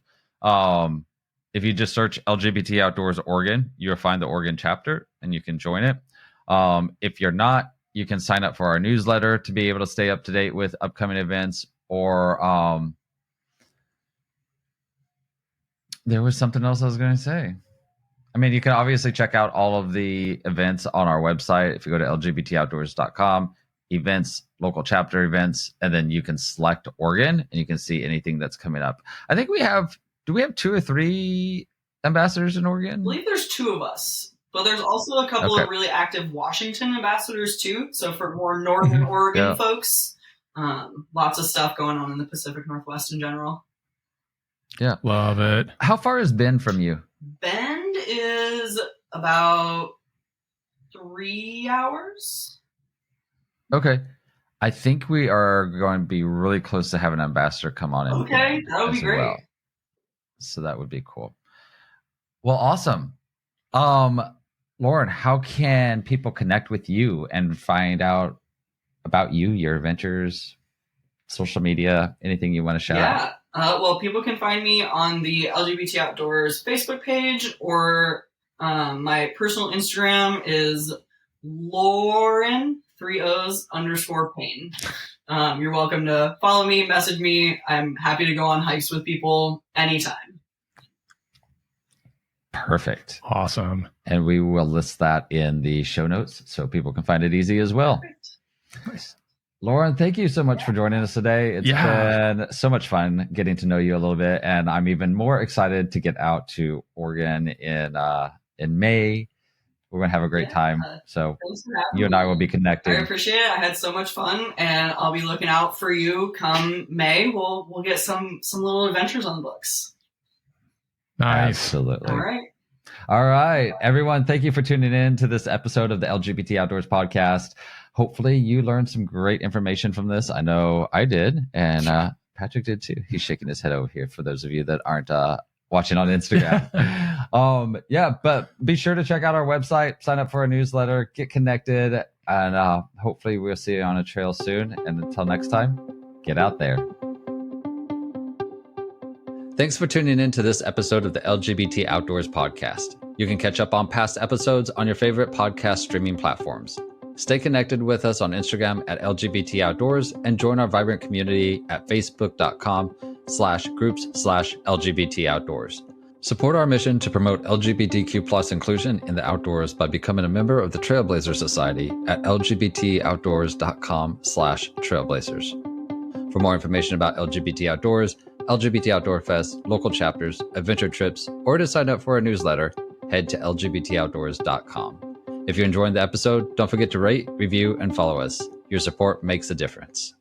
if you just search LGBT Outdoors Oregon, you'll find the Oregon chapter and you can join it. If you're not, you can sign up for our newsletter to be able to stay up to date with upcoming events, or there was something else I was going to say. I mean, you can obviously check out all of the events on our website. If you go to lgbtoutdoors.com, events, local chapter events, and then you can select Oregon and you can see anything that's coming up. I think do we have 2 or 3 ambassadors in Oregon? I believe there's 2 of us, but there's also a couple of really active Washington ambassadors too. So for more northern Oregon folks, lots of stuff going on in the Pacific Northwest in general. Yeah. Love it. How far is Bend from you? Bend is about 3 hours. Okay. I think we are going to be really close to having an ambassador come on in. Okay, that would be great. Well. So that would be cool. Well, awesome. Loren, how can people connect with you and find out about you, your adventures, social media, anything you want to shout out? Well, people can find me on the LGBT Outdoors Facebook page, or my personal Instagram is Loren, 3 O's _Payne. You're welcome to follow me, message me. I'm happy to go on hikes with people anytime. Perfect. Awesome. And we will list that in the show notes so people can find it easy as well. Perfect. Nice. Lauren, thank you so much for joining us today. It's been so much fun getting to know you a little bit, and I'm even more excited to get out to Oregon in May. We're gonna have a great time. So you and I will be connected. I appreciate it. I had so much fun, and I'll be looking out for you come May. We'll get some little adventures on the books. Nice. Absolutely. All right, everyone. Thank you for tuning in to this episode of the LGBT Outdoors Podcast. Hopefully you learned some great information from this. I know I did, and Patrick did too. He's shaking his head over here for those of you that aren't watching on Instagram. But be sure to check out our website, sign up for our newsletter, get connected, and hopefully we'll see you on a trail soon. And until next time, get out there. Thanks for tuning in to this episode of the LGBT Outdoors Podcast. You can catch up on past episodes on your favorite podcast streaming platforms. Stay connected with us on Instagram at LGBT Outdoors and join our vibrant community at facebook.com/groups/LGBT Outdoors. Support our mission to promote LGBTQ+ inclusion in the outdoors by becoming a member of the Trailblazer Society at lgbtoutdoors.com/trailblazers. For more information about LGBT Outdoors, LGBT Outdoor Fest, local chapters, adventure trips, or to sign up for our newsletter, head to lgbtoutdoors.com. If you're enjoying the episode, don't forget to rate, review, and follow us. Your support makes a difference.